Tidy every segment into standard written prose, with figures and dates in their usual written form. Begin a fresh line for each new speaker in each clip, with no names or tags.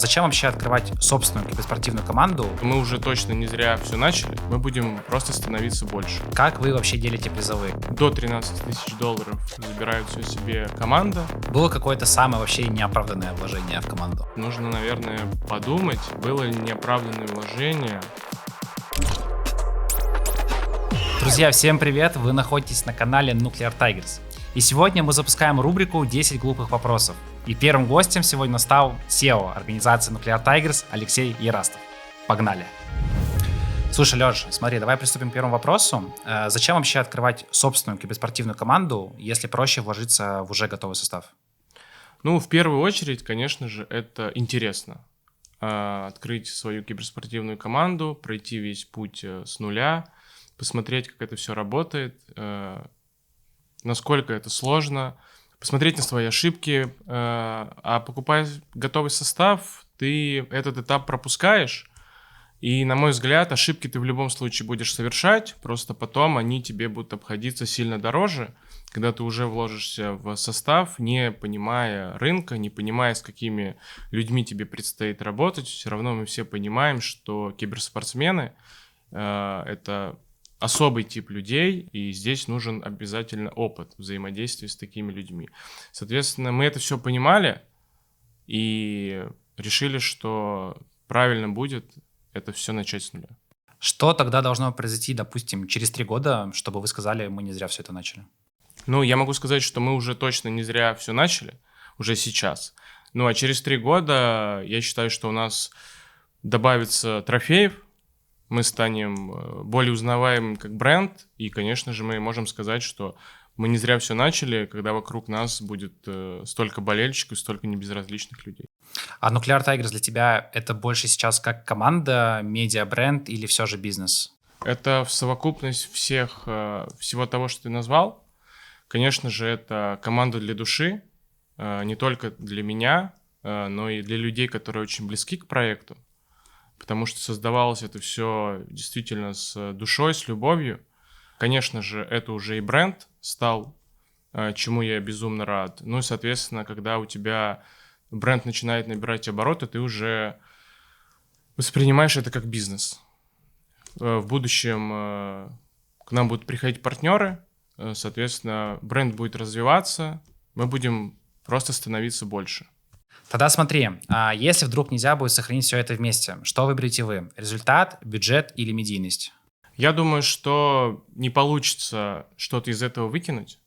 Зачем вообще открывать собственную киберспортивную команду?
Мы уже точно не зря все начали, мы будем просто становиться больше.
Как вы вообще делите призовые?
До 13 тысяч долларов забирает все себе команда.
Было какое-то самое вообще неоправданное вложение в команду?
Нужно, наверное, подумать, было ли неоправданное вложение.
Друзья, всем привет! Вы находитесь на канале Nuclear Tigers. И сегодня мы запускаем рубрику «10 глупых вопросов». И первым гостем сегодня стал SEO организации Nuclear Tigers Алексей Ерастов. Погнали! Слушай, Лёш, смотри, давай приступим к первому вопросу. Зачем вообще открывать собственную киберспортивную команду, если проще вложиться в уже готовый состав?
Ну, в первую очередь, конечно же, это интересно. Открыть свою киберспортивную команду, пройти весь путь с нуля, посмотреть, как это все работает, насколько это сложно, посмотреть на свои ошибки. А покупая готовый состав, ты этот этап пропускаешь, и, на мой взгляд, ошибки ты в любом случае будешь совершать, просто потом они тебе будут обходиться сильно дороже, когда ты уже вложишься в состав, не понимая рынка, не понимая, с какими людьми тебе предстоит работать. Все равно мы все понимаем, что киберспортсмены это особый тип людей, и здесь нужен обязательно опыт взаимодействия с такими людьми. Соответственно, мы это все понимали и решили, что правильно будет это все начать с нуля.
Что тогда должно произойти, допустим, через 3 года, чтобы вы сказали, мы не зря все это начали?
Ну, я могу сказать, что мы уже точно не зря все начали, уже сейчас. Ну, а через 3 года я считаю, что у нас добавится трофеев, мы станем более узнаваемым как бренд, и, конечно же, мы можем сказать, что мы не зря все начали, когда вокруг нас будет столько болельщиков, столько небезразличных людей.
А Nuclear Tigers для тебя это больше сейчас как команда, медиа-бренд или все же бизнес?
Это в совокупность всего того, что ты назвал. Конечно же, это команда для души, не только для меня, но и для людей, которые очень близки к проекту, потому что создавалось это все действительно с душой, с любовью. Конечно же, это уже и бренд стал, чему я безумно рад. Ну и, соответственно, когда у тебя бренд начинает набирать обороты, ты уже воспринимаешь это как бизнес. В будущем к нам будут приходить партнеры, соответственно, бренд будет развиваться, мы будем просто становиться больше.
Тогда смотри, если вдруг нельзя будет сохранить все это вместе, что выберете вы? Результат, бюджет или медийность?
Я думаю, что не получится что-то из этого выкинуть,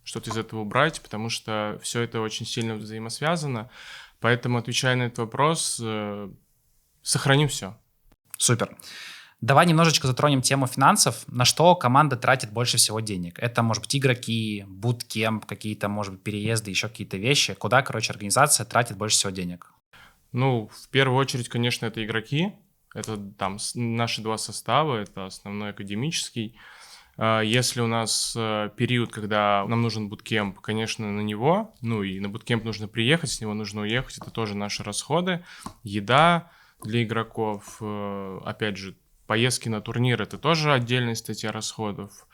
что-то из этого убрать, потому что все это очень сильно взаимосвязано. Поэтому, отвечая на этот вопрос, сохраним все.
Супер. Давай немножечко затронем тему финансов. На что команда тратит больше всего денег? Это, может быть, игроки, буткемп, какие-то, может быть, переезды, еще какие-то вещи. Куда, организация тратит больше всего денег?
Ну, в первую очередь, конечно, это игроки. Это там наши 2 состава, это основной академический. Если у нас период, когда нам нужен буткемп, конечно, на него, ну и на буткемп нужно приехать, с него нужно уехать, это тоже наши расходы. Еда для игроков, опять же, поездки на турнир — это тоже отдельная статья расходов.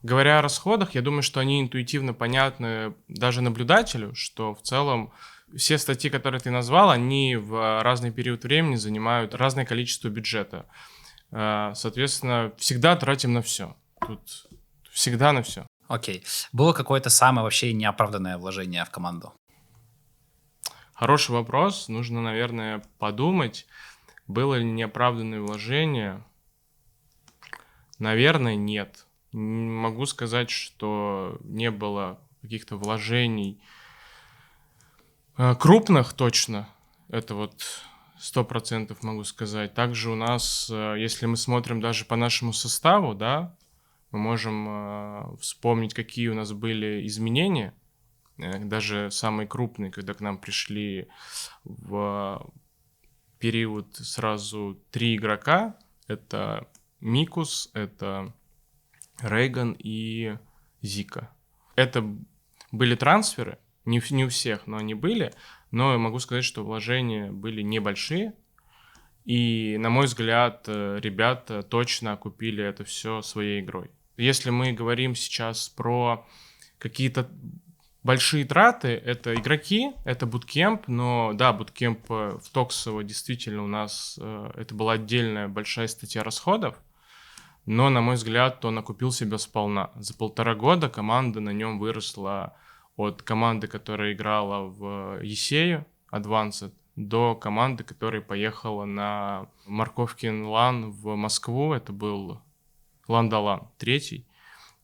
Говоря о расходах, я думаю, что они интуитивно понятны даже наблюдателю, что в целом все статьи, которые ты назвал, они в разный период времени занимают разное количество бюджета. Соответственно, всегда тратим на все. Тут всегда на все.
Окей. Было какое-то самое вообще неоправданное вложение в команду?
Хороший вопрос. Нужно, наверное, подумать, было ли неоправданное вложение. Наверное, нет. Могу сказать, что не было каких-то вложений крупных точно. Это вот 100% могу сказать. Также у нас, если мы смотрим даже по нашему составу, да, мы можем вспомнить, какие у нас были изменения, даже самые крупные, когда к нам пришли в период сразу 3 игрока. Это Микус, это Рейган и Зика. Это были трансферы, не у всех, но они были, но я могу сказать, что вложения были небольшие, и, на мой взгляд, ребята точно окупили это все своей игрой. Если мы говорим сейчас про какие-то Большие траты — это игроки, это буткемп, но да, буткемп в Токсово действительно у нас это была отдельная большая статья расходов, но, на мой взгляд, он окупил себя сполна. За 1,5 года команда на нем выросла от команды, которая играла в Есею, Advanced, до команды, которая поехала на Морковкин лан в Москву, это был Ландалан, 3-й,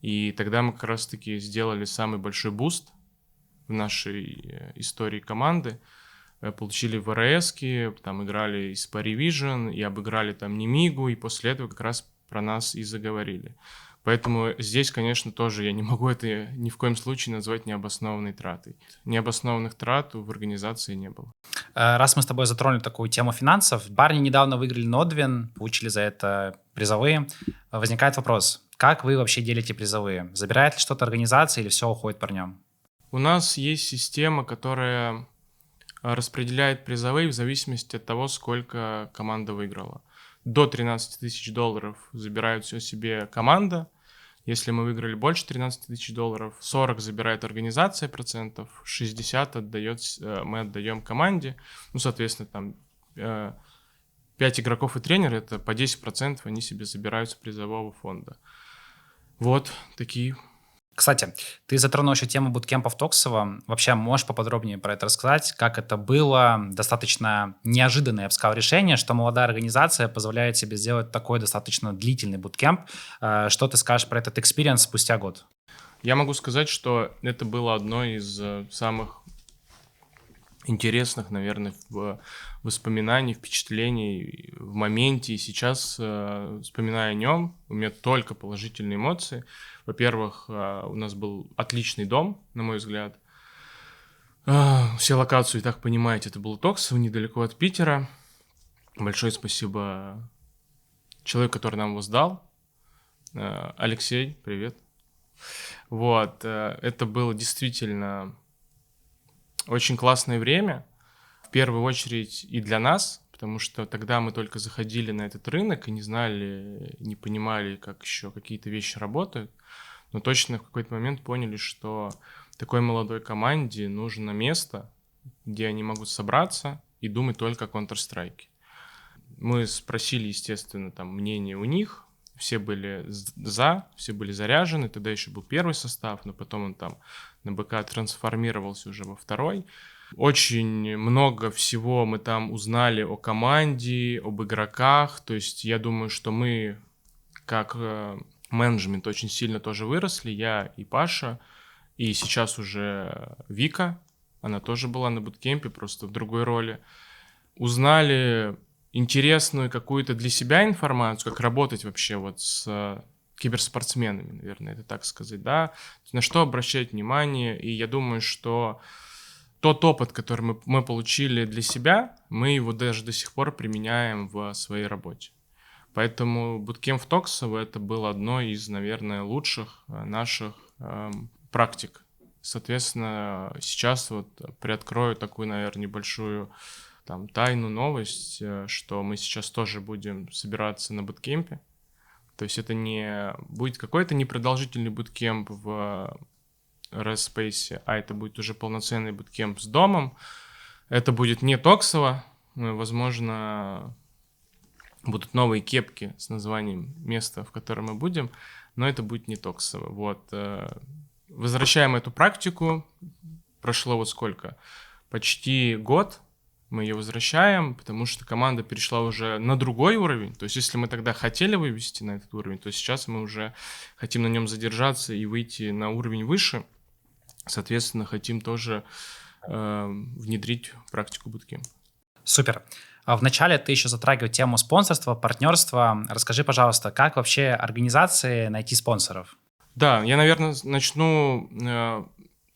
и тогда мы как раз-таки сделали самый большой буст в нашей истории команды, получили ВРСки, там играли и с Parivision, и обыграли там Немигу, и после этого как раз про нас и заговорили. Поэтому здесь, конечно, тоже я не могу это ни в коем случае назвать необоснованной тратой. Необоснованных трат в организации не было.
Раз мы с тобой затронули такую тему финансов, парни недавно выиграли Нодвин, получили за это призовые. Возникает вопрос, как вы вообще делите призовые? Забирает ли что-то организация или все уходит парням?
У нас есть система, которая распределяет призовые в зависимости от того, сколько команда выиграла. До $13 тысяч забирают все себе команда. Если мы выиграли больше $13 тысяч, 40 забирает организация процентов, 60 мы отдаем команде. Ну, соответственно, там 5 игроков и тренер, это по 10% они себе забирают с призового фонда. Вот такие.
Кстати, ты затронул еще тему буткемпа в Токсово. Вообще, можешь поподробнее про это рассказать, как это было? Достаточно неожиданное, я бы сказал, решение, что молодая организация позволяет себе сделать такой достаточно длительный буткемп. Что ты скажешь про этот экспириенс спустя год?
Я могу сказать, что это было одно из самых интересных, наверное, воспоминаний, впечатлений в моменте. И сейчас, вспоминая о нем, у меня только положительные эмоции. Во-первых, у нас был отличный дом, на мой взгляд. Все локацию, и так понимаете, это был Токсово, недалеко от Питера. Большое спасибо человеку, который нам его сдал. Алексей, привет. Вот, это было действительно очень классное время, в первую очередь и для нас, потому что тогда мы только заходили на этот рынок и не знали, не понимали, как еще какие-то вещи работают, но точно в какой-то момент поняли, что такой молодой команде нужно место, где они могут собраться и думать только о Counter-Strike. Мы спросили, естественно, там мнение у них, все были за, все были заряжены, тогда еще был первый состав, но потом он там на БК трансформировался уже во второй. Очень много всего мы там узнали о команде, об игроках, то есть я думаю, что мы как менеджмент очень сильно тоже выросли, я и Паша, и сейчас уже Вика, она тоже была на буткемпе, просто в другой роли. Узнали интересную какую-то для себя информацию, как работать вообще вот с киберспортсменами, наверное, это так сказать, да, на что обращать внимание, и я думаю, что тот опыт, который мы получили для себя, мы его даже до сих пор применяем в своей работе. Поэтому буткемп в Токсово это было одной из, наверное, лучших наших практик. Соответственно, сейчас вот приоткрою такую, наверное, небольшую там тайну, новость, что мы сейчас тоже будем собираться на буткемпе. То есть это не будет какой-то непродолжительный буткемп в ResSpace, а это будет уже полноценный буткемп с домом. Это будет не Токсово, возможно, будут новые кепки с названием места, в котором мы будем, но это будет не Токсово. Вот. Возвращаем эту практику. Прошло вот сколько? Почти год. Мы ее возвращаем, потому что команда перешла уже на другой уровень. То есть если мы тогда хотели вывести на этот уровень, то сейчас мы уже хотим на нем задержаться и выйти на уровень выше. Соответственно, хотим тоже внедрить практику буткемпа.
Супер. Вначале ты еще затрагивал тему спонсорства, партнерства. Расскажи, пожалуйста, как вообще организации найти спонсоров?
Да, я, наверное, начну,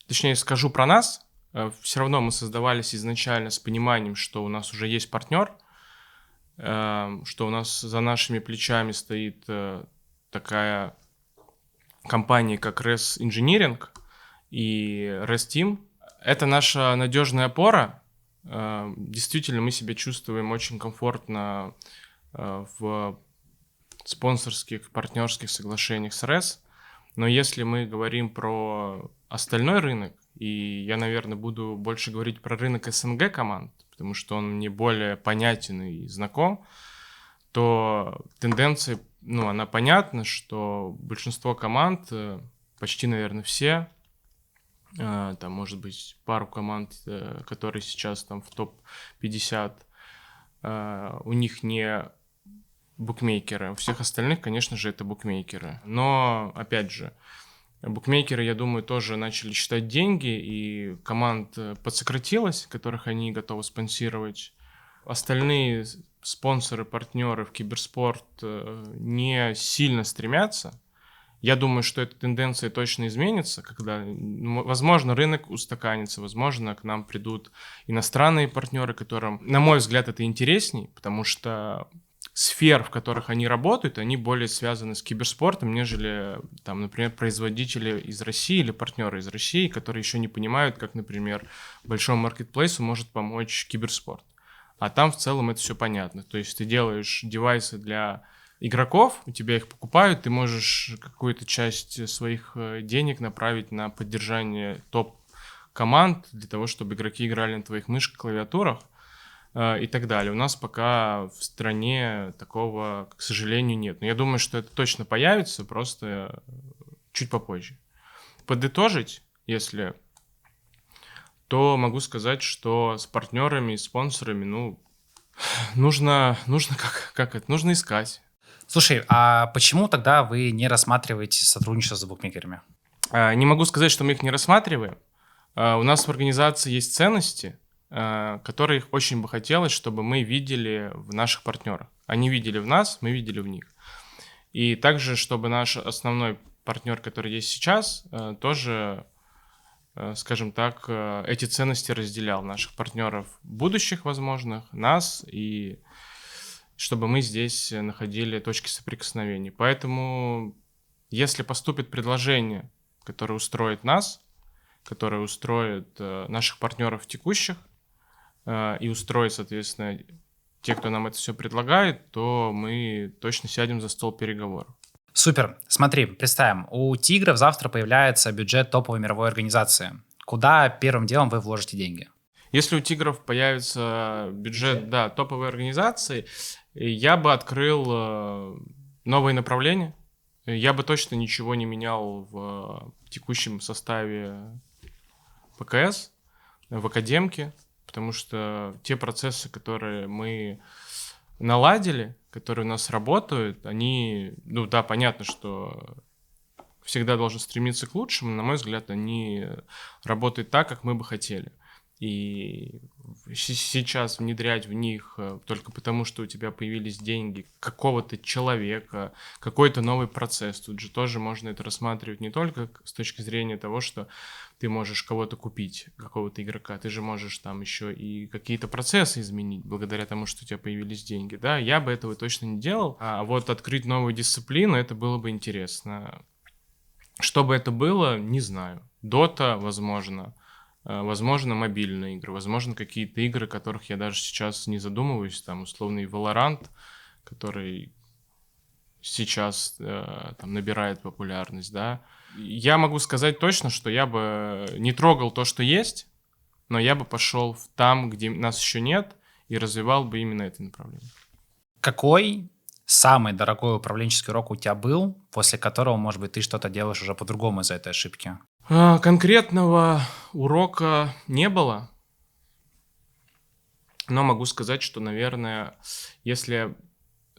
точнее скажу про нас. Все равно мы создавались изначально с пониманием, что у нас уже есть партнер, что у нас за нашими плечами стоит такая компания, как Res Engineering и Res Team. Это наша надежная опора. Действительно, мы себя чувствуем очень комфортно в спонсорских, партнерских соглашениях с Res. Но если мы говорим про остальной рынок, и я, наверное, буду больше говорить про рынок СНГ команд, потому что он мне более понятен и знаком, то тенденция, она понятна, что большинство команд, почти, наверное, все, там, может быть, пару команд, которые сейчас там в топ-50, у них не букмекеры. У всех остальных, конечно же, это букмекеры. Но, опять же, букмекеры, я думаю, тоже начали считать деньги, и команд подсократилось, которых они готовы спонсировать. Остальные спонсоры, партнеры в киберспорт не сильно стремятся. Я думаю, что эта тенденция точно изменится, когда, возможно, рынок устаканится, возможно, к нам придут иностранные партнеры, которым, на мой взгляд, это интересней, потому что сфер, в которых они работают, они более связаны с киберспортом, нежели, там, например, производители из России или партнеры из России, которые еще не понимают, как, например, большому маркетплейсу может помочь киберспорт. А там в целом это все понятно. То есть ты делаешь девайсы для игроков, у тебя их покупают, ты можешь какую-то часть своих денег направить на поддержание топ-команд для того, чтобы игроки играли на твоих мышках, клавиатурах и так далее. У нас пока в стране такого, к сожалению, нет. Но я думаю, что это точно появится, просто чуть попозже. Подытожить, если... то могу сказать, что с партнерами и спонсорами, нужно нужно искать.
Слушай, а почему тогда вы не рассматриваете сотрудничество с букмекерами?
Не могу сказать, что мы их не рассматриваем. У нас в организации есть ценности, которые очень бы хотелось, чтобы мы видели в наших партнерах. Они видели в нас, мы видели в них. И также, чтобы наш основной партнер, который есть сейчас, тоже, скажем так, эти ценности разделял. Наших партнеров будущих возможных, нас, и чтобы мы здесь находили точки соприкосновения. Поэтому, если поступит предложение, которое устроит нас, которое устроит наших партнеров текущих, и устроит, соответственно, те, кто нам это все предлагает, то мы точно сядем за стол переговоров.
Супер. Смотри, представим, у Тигров завтра появляется бюджет топовой мировой организации. Куда первым делом вы вложите деньги?
Если у Тигров появится бюджет, да, топовой организации, я бы открыл новые направления. Я бы точно ничего не менял в текущем составе ПКС, в академке, потому что те процессы, которые мы наладили, которые у нас работают, они, да, понятно, что всегда должен стремиться к лучшему, но, на мой взгляд, они работают так, как мы бы хотели. И сейчас внедрять в них только потому, что у тебя появились деньги какого-то человека, какой-то новый процесс. Тут же тоже можно это рассматривать не только с точки зрения того, что ты можешь кого-то купить, какого-то игрока, ты же можешь там еще и какие-то процессы изменить благодаря тому, что у тебя появились деньги. Да, я бы этого точно не делал, а вот открыть новую дисциплину, это было бы интересно. Что бы это было, не знаю. Дота, возможно, мобильные игры, возможно, какие-то игры, о которых я даже сейчас не задумываюсь, там, условный Valorant, который сейчас там набирает популярность, да. Я могу сказать точно, что я бы не трогал то, что есть, но я бы пошел там, где нас еще нет, и развивал бы именно это направление.
Какой самый дорогой управленческий урок у тебя был, после которого, может быть, ты что-то делаешь уже по-другому из-за этой ошибки?
Конкретного урока не было, но могу сказать, что, наверное, если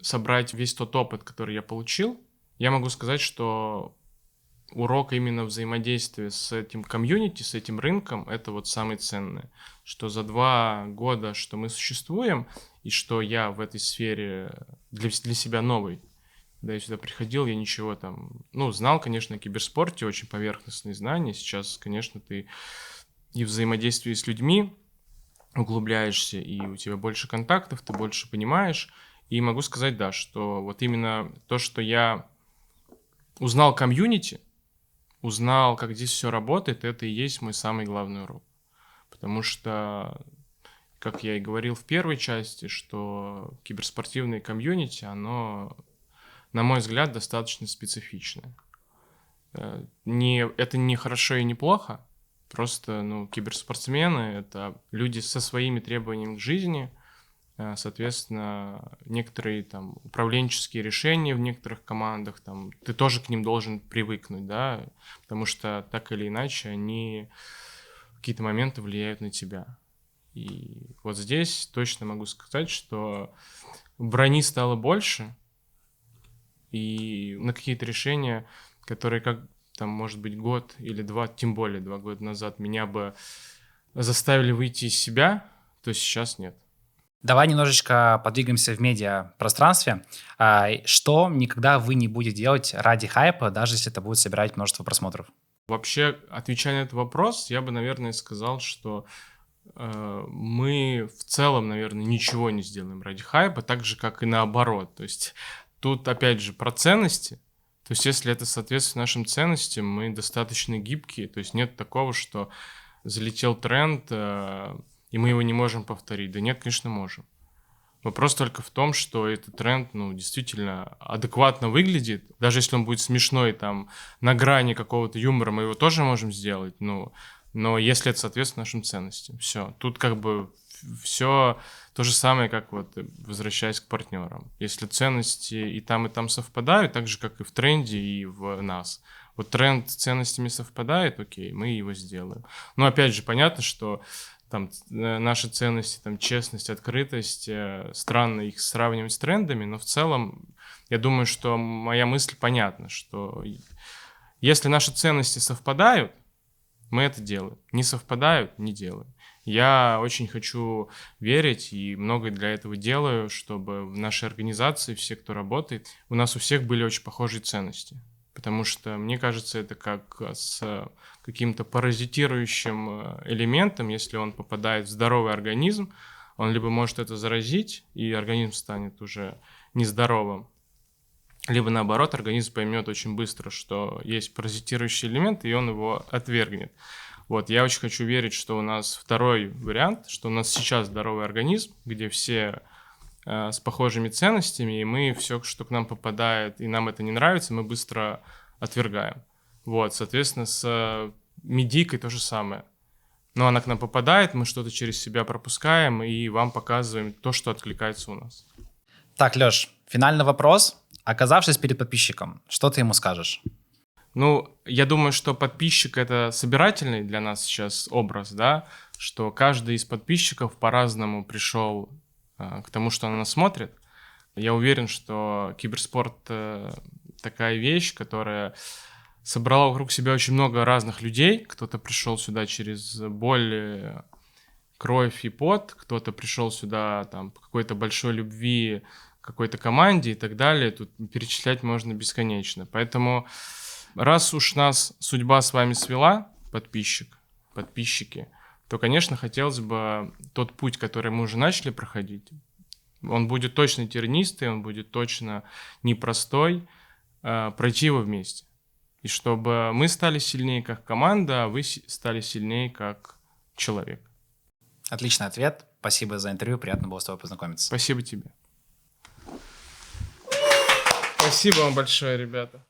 собрать весь тот опыт, который я получил, я могу сказать, что урок именно взаимодействия с этим комьюнити, с этим рынком, это вот самое ценное. Что за 2 года, что мы существуем, и что я в этой сфере для себя новый. Когда я сюда приходил, я ничего там... знал, конечно, о киберспорте, очень поверхностные знания. Сейчас, конечно, ты и в взаимодействии с людьми углубляешься, и у тебя больше контактов, ты больше понимаешь. И могу сказать, да, что вот именно то, что я узнал комьюнити, узнал, как здесь все работает, это и есть мой самый главный урок. Потому что, как я и говорил в первой части, что киберспортивное комьюнити, оно, на мой взгляд, достаточно специфичное. Это не хорошо и не плохо, Просто, киберспортсмены — это люди со своими требованиями к жизни. Соответственно, некоторые там управленческие решения в некоторых командах, там, ты тоже к ним должен привыкнуть, да, потому что так или иначе они в какие-то моменты влияют на тебя. И вот здесь точно могу сказать, что брони стало больше, и на какие-то решения, которые может быть, год или два, тем более 2 года назад меня бы заставили выйти из себя, то сейчас нет.
Давай немножечко подвигаемся в медиапространстве. Что никогда вы не будете делать ради хайпа, даже если это будет собирать множество просмотров?
Вообще, отвечая на этот вопрос, я бы, наверное, сказал, что мы в целом, наверное, ничего не сделаем ради хайпа, так же, как и наоборот. То есть тут, опять же, про ценности. То есть если это соответствует нашим ценностям, мы достаточно гибкие. То есть нет такого, что залетел тренд, и мы его не можем повторить. Да нет, конечно, можем. Вопрос только в том, что этот тренд, действительно адекватно выглядит. Даже если он будет смешной, там, на грани какого-то юмора, мы его тоже можем сделать. Но если это соответствует нашим ценностям. Все. Тут все то же самое, как возвращаясь к партнерам. Если ценности и там совпадают, так же, как и в тренде, и в нас. Вот тренд с ценностями совпадает, окей, мы его сделаем. Но опять же, понятно, что там наши ценности, там честность, открытость, странно их сравнивать с трендами, но в целом я думаю, что моя мысль понятна, что если наши ценности совпадают, мы это делаем. Не совпадают — не делаем. Я очень хочу верить и многое для этого делаю, чтобы в нашей организации, все, кто работает, у нас у всех были очень похожие ценности. Потому что, мне кажется, это как с каким-то паразитирующим элементом, если он попадает в здоровый организм, он либо может это заразить, и организм станет уже нездоровым, либо наоборот, организм поймет очень быстро, что есть паразитирующий элемент, и он его отвергнет. Вот, я очень хочу верить, что у нас второй вариант, что у нас сейчас здоровый организм, где все с похожими ценностями, и мы все, что к нам попадает, и нам это не нравится, мы быстро отвергаем. Вот, соответственно, с медийкой то же самое. Но она к нам попадает, мы что-то через себя пропускаем, и вам показываем то, что откликается у нас.
Так, Лёш, финальный вопрос. Оказавшись перед подписчиком, что ты ему скажешь?
Я думаю, что подписчик — это собирательный для нас сейчас образ, да, что каждый из подписчиков по-разному пришел к тому, что он нас смотрит. Я уверен, что киберспорт такая вещь, которая собрала вокруг себя очень много разных людей. Кто-то пришел сюда через боль, кровь и пот, кто-то пришел сюда там по какой-то большой любви к какой-то команде и так далее. Тут перечислять можно бесконечно. Поэтому раз уж нас судьба с вами свела, подписчики, то, конечно, хотелось бы тот путь, который мы уже начали проходить, он будет точно тернистый, он будет точно непростой, пройти его вместе. И чтобы мы стали сильнее как команда, а вы стали сильнее как человек.
Отличный ответ. Спасибо за интервью. Приятно было с тобой познакомиться.
Спасибо тебе. Спасибо вам большое, ребята.